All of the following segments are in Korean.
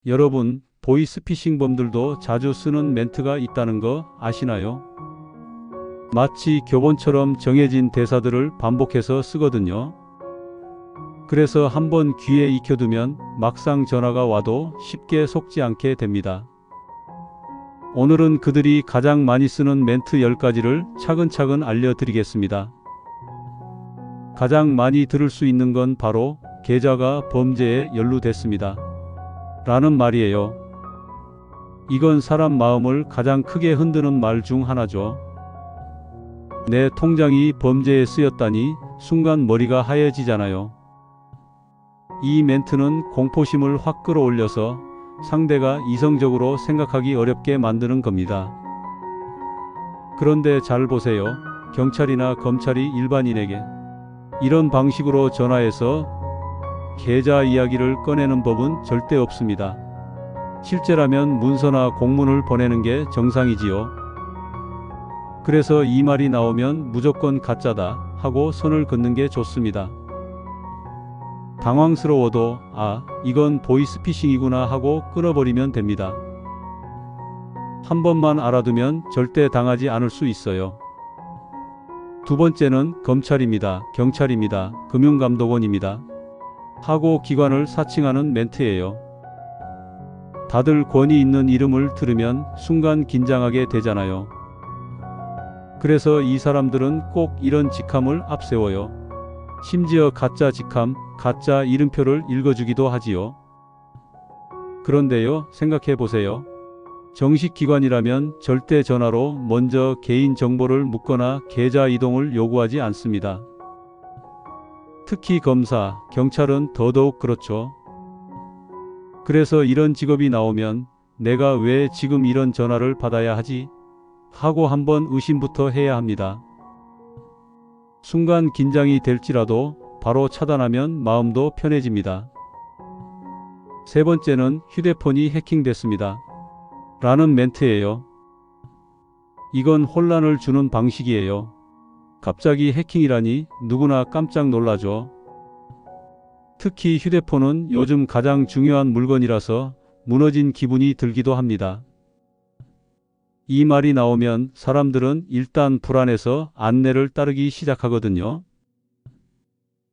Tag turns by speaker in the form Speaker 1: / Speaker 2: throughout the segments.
Speaker 1: 여러분, 보이스피싱범들도 자주 쓰는 멘트가 있다는 거 아시나요? 마치 교본처럼 정해진 대사들을 반복해서 쓰거든요. 그래서 한번 귀에 익혀두면 막상 전화가 와도 쉽게 속지 않게 됩니다. 오늘은 그들이 가장 많이 쓰는 멘트 10가지를 차근차근 알려드리겠습니다. 가장 많이 들을 수 있는 건 바로 계좌가 범죄에 연루됐습니다. 라는 말이에요. 이건 사람 마음을 가장 크게 흔드는 말 중 하나죠. 내 통장이 범죄에 쓰였다니 순간 머리가 하얘지잖아요. 이 멘트는 공포심을 확 끌어올려서 상대가 이성적으로 생각하기 어렵게 만드는 겁니다. 그런데 잘 보세요. 경찰이나 검찰이 일반인에게 이런 방식으로 전화해서 계좌 이야기를 꺼내는 법은 절대 없습니다. 실제라면 문서나 공문을 보내는 게 정상이지요. 그래서 이 말이 나오면 무조건 가짜다 하고 선을 긋는 게 좋습니다. 당황스러워도 이건 보이스피싱이구나 하고 끊어버리면 됩니다. 한 번만 알아두면 절대 당하지 않을 수 있어요. 두 번째는 검찰입니다. 경찰입니다. 금융감독원입니다. 하고 기관을 사칭하는 멘트예요. 다들 권위 있는 이름을 들으면 순간 긴장하게 되잖아요. 그래서 이 사람들은 꼭 이런 직함을 앞세워요. 심지어 가짜 직함, 가짜 이름표를 읽어주기도 하지요. 그런데요, 생각해보세요. 정식 기관이라면 절대 전화로 먼저 개인 정보를 묻거나 계좌 이동을 요구하지 않습니다. 특히 검사, 경찰은 더더욱 그렇죠. 그래서 이런 직업이 나오면 내가 왜 지금 이런 전화를 받아야 하지? 하고 한번 의심부터 해야 합니다. 순간 긴장이 될지라도 바로 차단하면 마음도 편해집니다. 세 번째는 휴대폰이 해킹됐습니다. 라는 멘트예요. 이건 혼란을 주는 방식이에요. 갑자기 해킹이라니 누구나 깜짝 놀라죠. 특히 휴대폰은 요즘 가장 중요한 물건이라서 무너진 기분이 들기도 합니다. 이 말이 나오면 사람들은 일단 불안해서 안내를 따르기 시작하거든요.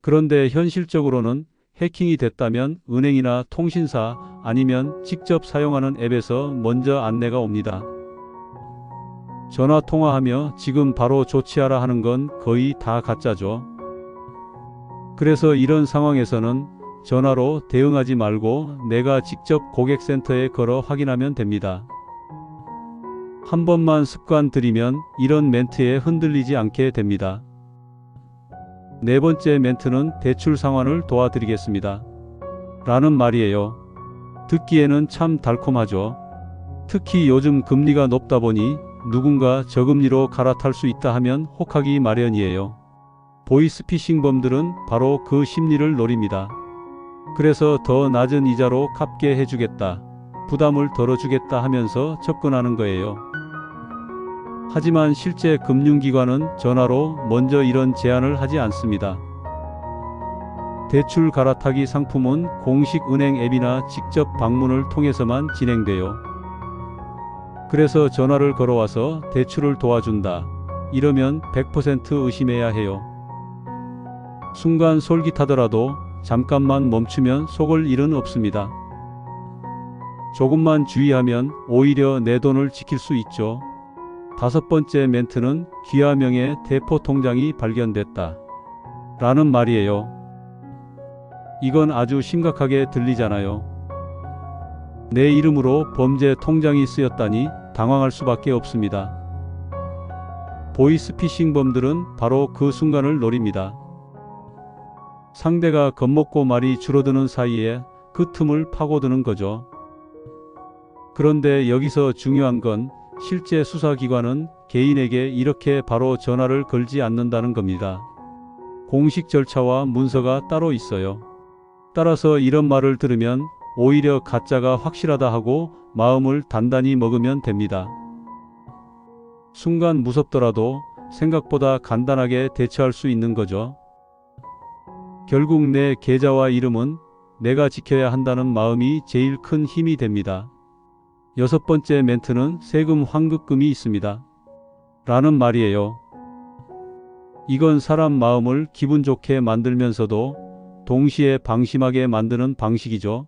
Speaker 1: 그런데 현실적으로는 해킹이 됐다면 은행이나 통신사 아니면 직접 사용하는 앱에서 먼저 안내가 옵니다. 전화 통화하며 지금 바로 조치하라 하는 건 거의 다 가짜죠. 그래서 이런 상황에서는 전화로 대응하지 말고 내가 직접 고객센터에 걸어 확인하면 됩니다. 한 번만 습관 들이면 이런 멘트에 흔들리지 않게 됩니다. 네 번째 멘트는 대출 상환을 도와드리겠습니다. 라는 말이에요. 듣기에는 참 달콤하죠. 특히 요즘 금리가 높다 보니 누군가 저금리로 갈아탈 수 있다 하면 혹하기 마련이에요. 보이스피싱범들은 바로 그 심리를 노립니다. 그래서 더 낮은 이자로 갚게 해주겠다, 부담을 덜어주겠다 하면서 접근하는 거예요. 하지만 실제 금융기관은 전화로 먼저 이런 제안을 하지 않습니다. 대출 갈아타기 상품은 공식 은행 앱이나 직접 방문을 통해서만 진행돼요. 그래서 전화를 걸어와서 대출을 도와준다, 이러면 100% 의심해야 해요. 순간 솔깃하더라도 잠깐만 멈추면 속을 일은 없습니다. 조금만 주의하면 오히려 내 돈을 지킬 수 있죠. 다섯 번째 멘트는 귀하명의 대포 통장이 발견됐다. 라는 말이에요. 이건 아주 심각하게 들리잖아요. 내 이름으로 범죄 통장이 쓰였다니 당황할 수밖에 없습니다. 보이스피싱범들은 바로 그 순간을 노립니다. 상대가 겁먹고 말이 줄어드는 사이에 그 틈을 파고드는 거죠. 그런데 여기서 중요한 건 실제 수사기관은 개인에게 이렇게 바로 전화를 걸지 않는다는 겁니다. 공식 절차와 문서가 따로 있어요. 따라서 이런 말을 들으면 오히려 가짜가 확실하다 하고 마음을 단단히 먹으면 됩니다. 순간 무섭더라도 생각보다 간단하게 대처할 수 있는 거죠. 결국 내 계좌와 이름은 내가 지켜야 한다는 마음이 제일 큰 힘이 됩니다. 여섯 번째 멘트는 세금 환급금이 있습니다. 라는 말이에요. 이건 사람 마음을 기분 좋게 만들면서도 동시에 방심하게 만드는 방식이죠.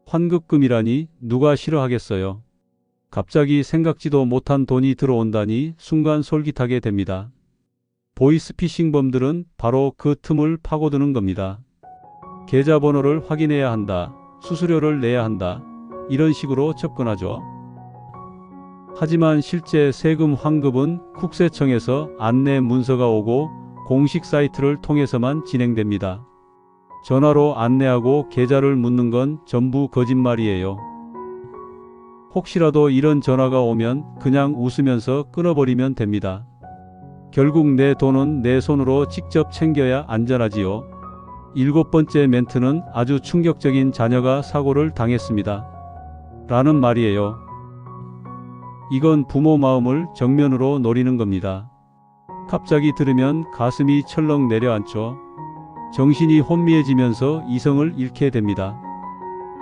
Speaker 1: 환급금이라니 누가 싫어하겠어요. 갑자기 생각지도 못한 돈이 들어온다니 순간 솔깃하게 됩니다. 보이스피싱범들은 바로 그 틈을 파고드는 겁니다. 계좌번호를 확인해야 한다. 수수료를 내야 한다. 이런 식으로 접근하죠. 하지만 실제 세금 환급은 국세청에서 안내 문서가 오고 공식 사이트를 통해서만 진행됩니다. 전화로 안내하고 계좌를 묻는 건 전부 거짓말이에요. 혹시라도 이런 전화가 오면 그냥 웃으면서 끊어버리면 됩니다. 결국 내 돈은 내 손으로 직접 챙겨야 안전하지요. 일곱 번째 멘트는 아주 충격적인 자녀가 사고를 당했습니다. 라는 말이에요. 이건 부모 마음을 정면으로 노리는 겁니다. 갑자기 들으면 가슴이 철렁 내려앉죠. 정신이 혼미해지면서 이성을 잃게 됩니다.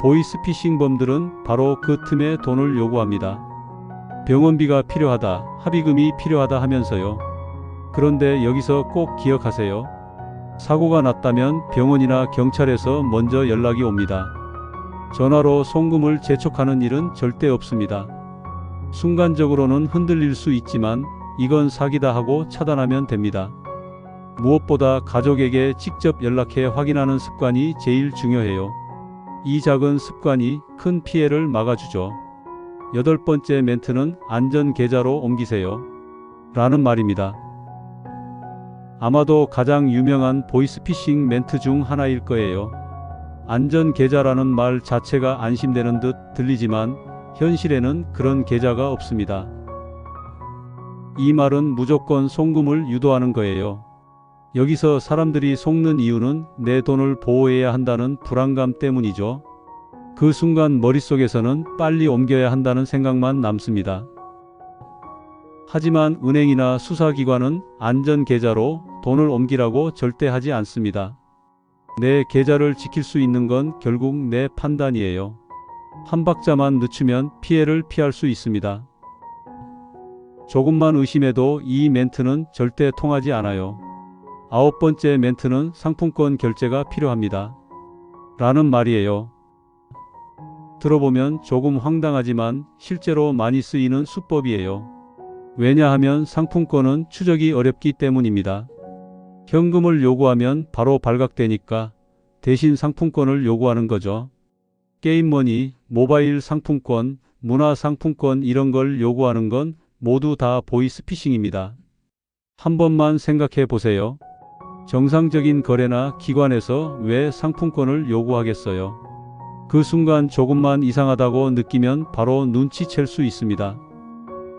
Speaker 1: 보이스피싱범들은 바로 그 틈에 돈을 요구합니다. 병원비가 필요하다, 합의금이 필요하다 하면서요. 그런데 여기서 꼭 기억하세요. 사고가 났다면 병원이나 경찰에서 먼저 연락이 옵니다. 전화로 송금을 재촉하는 일은 절대 없습니다. 순간적으로는 흔들릴 수 있지만 이건 사기다 하고 차단하면 됩니다. 무엇보다 가족에게 직접 연락해 확인하는 습관이 제일 중요해요. 이 작은 습관이 큰 피해를 막아주죠. 여덟 번째 멘트는 안전 계좌로 옮기세요. 라는 말입니다. 아마도 가장 유명한 보이스피싱 멘트 중 하나일 거예요. 안전 계좌라는 말 자체가 안심되는 듯 들리지만 현실에는 그런 계좌가 없습니다. 이 말은 무조건 송금을 유도하는 거예요. 여기서 사람들이 속는 이유는 내 돈을 보호해야 한다는 불안감 때문이죠. 그 순간 머릿속에서는 빨리 옮겨야 한다는 생각만 남습니다. 하지만 은행이나 수사기관은 안전 계좌로 돈을 옮기라고 절대 하지 않습니다. 내 계좌를 지킬 수 있는 건 결국 내 판단이에요. 한 박자만 늦추면 피해를 피할 수 있습니다. 조금만 의심해도 이 멘트는 절대 통하지 않아요. 아홉 번째 멘트는 상품권 결제가 필요합니다. 라는 말이에요. 들어보면 조금 황당하지만 실제로 많이 쓰이는 수법이에요. 왜냐하면 상품권은 추적이 어렵기 때문입니다. 현금을 요구하면 바로 발각되니까 대신 상품권을 요구하는 거죠. 게임머니, 모바일 상품권, 문화 상품권 이런 걸 요구하는 건 모두 다 보이스피싱입니다. 한 번만 생각해 보세요. 정상적인 거래나 기관에서 왜 상품권을 요구하겠어요? 그 순간 조금만 이상하다고 느끼면 바로 눈치챌 수 있습니다.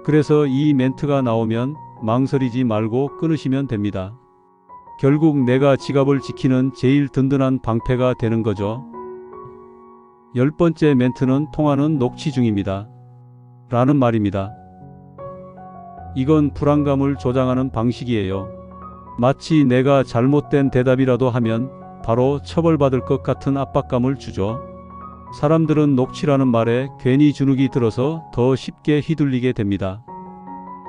Speaker 1: 그래서 이 멘트가 나오면 망설이지 말고 끊으시면 됩니다. 결국 내가 지갑을 지키는 제일 든든한 방패가 되는 거죠. 열 번째 멘트는 통화는 녹취 중입니다. 라는 말입니다. 이건 불안감을 조장하는 방식이에요. 마치 내가 잘못된 대답이라도 하면 바로 처벌받을 것 같은 압박감을 주죠. 사람들은 녹취라는 말에 괜히 주눅이 들어서 더 쉽게 휘둘리게 됩니다.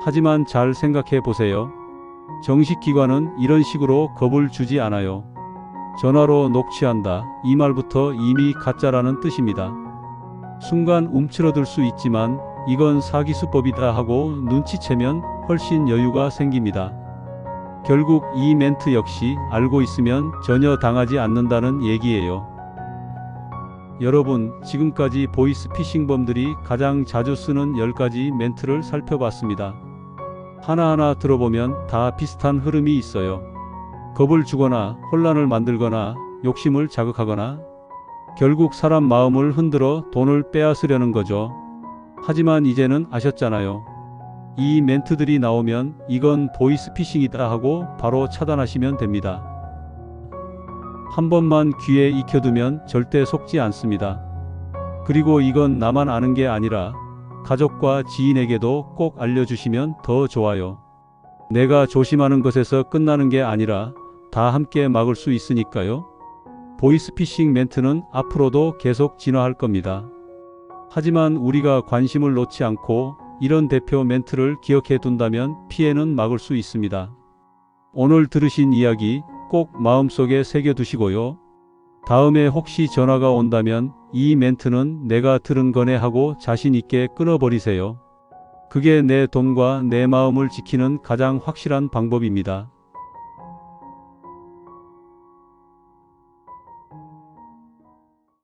Speaker 1: 하지만 잘 생각해 보세요. 정식 기관은 이런 식으로 겁을 주지 않아요. 전화로 녹취한다. 이 말부터 이미 가짜라는 뜻입니다. 순간 움츠러들 수 있지만 이건 사기 수법이다 하고 눈치채면 훨씬 여유가 생깁니다. 결국 이 멘트 역시 알고 있으면 전혀 당하지 않는다는 얘기예요. 여러분, 지금까지 보이스피싱범들이 가장 자주 쓰는 10가지 멘트를 살펴봤습니다. 하나하나 들어보면 다 비슷한 흐름이 있어요. 겁을 주거나 혼란을 만들거나 욕심을 자극하거나 결국 사람 마음을 흔들어 돈을 빼앗으려는 거죠. 하지만 이제는 아셨잖아요. 이 멘트들이 나오면 이건 보이스피싱이다 하고 바로 차단하시면 됩니다. 한 번만 귀에 익혀두면 절대 속지 않습니다. 그리고 이건 나만 아는 게 아니라 가족과 지인에게도 꼭 알려주시면 더 좋아요. 내가 조심하는 것에서 끝나는 게 아니라 다 함께 막을 수 있으니까요. 보이스피싱 멘트는 앞으로도 계속 진화할 겁니다. 하지만 우리가 관심을 놓지 않고 이런 대표 멘트를 기억해 둔다면 피해는 막을 수 있습니다. 오늘 들으신 이야기 꼭 마음속에 새겨두시고요. 다음에 혹시 전화가 온다면 이 멘트는 내가 들은 거네 하고 자신 있게 끊어버리세요. 그게 내 돈과 내 마음을 지키는 가장 확실한 방법입니다.